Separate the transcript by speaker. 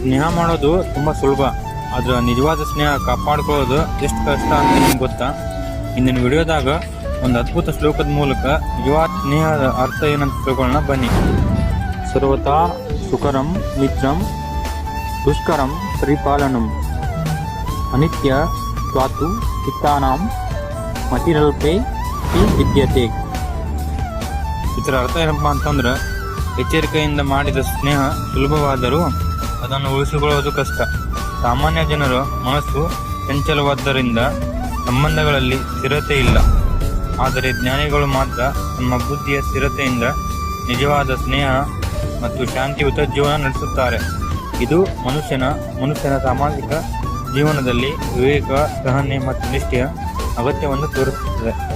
Speaker 1: ಸ್ನೇಹ ಮಾಡೋದು ತುಂಬ ಸುಲಭ, ಆದ್ರೆ ನಿಜವಾದ ಸ್ನೇಹ ಕಾಪಾಡ್ಕೊಳ್ಳೋದು ಎಷ್ಟು ಕಷ್ಟ ಅಂತ ನಿಮ್ಗೆ ಗೊತ್ತಾ? ಇಂದಿನ ವಿಡಿಯೋದಾಗ ಒಂದು ಅದ್ಭುತ ಶ್ಲೋಕದ ಮೂಲಕ ನಿಜವಾದ ಸ್ನೇಹದ ಅರ್ಥ ಏನಂತ ತಿಳ್ಕೊಳ್ಳೋಣ ಬನ್ನಿ. ಸರ್ವತಾ ಸುಕರಂ ಮಿತ್ರಂ ದುಷ್ಕರಂ ಪರಿಪಾಲನಂ ಅನಿತ್ಯ ಸ್ವಾತು ಚಿತ್ತಾನಾಂ ಮತಿರಲ್ಪೆ ವಿದ್ಯತೆ. ಇದರ ಅರ್ಥ ಏನಪ್ಪ ಅಂತಂದ್ರೆ, ಎಚ್ಚರಿಕೆಯಿಂದ ಮಾಡಿದ ಸ್ನೇಹ ಸುಲಭವಾದರೂ ಅದನ್ನು ಉಳಿಸಿಕೊಳ್ಳುವುದು ಕಷ್ಟ. ಸಾಮಾನ್ಯ ಜನರ ಮನಸ್ಸು ಚಂಚಲವಾದ್ದರಿಂದ ಸಂಬಂಧಗಳಲ್ಲಿ ಸ್ಥಿರತೆ ಇಲ್ಲ. ಆದರೆ ಜ್ಞಾನಿಗಳು ಮಾತ್ರ ತಮ್ಮ ಬುದ್ಧಿಯ ಸ್ಥಿರತೆಯಿಂದ ನಿಜವಾದ ಸ್ನೇಹ ಮತ್ತು ಶಾಂತಿಯುತ ಜೀವನ ನಡೆಸುತ್ತಾರೆ. ಇದು ಮನುಷ್ಯನ ಸಾಮಾಜಿಕ ಜೀವನದಲ್ಲಿ ವಿವೇಕ, ಸಹನೆ ಮತ್ತು ನಿಷ್ಠೆಯ ಅಗತ್ಯವನ್ನು ತೋರಿಸುತ್ತದೆ.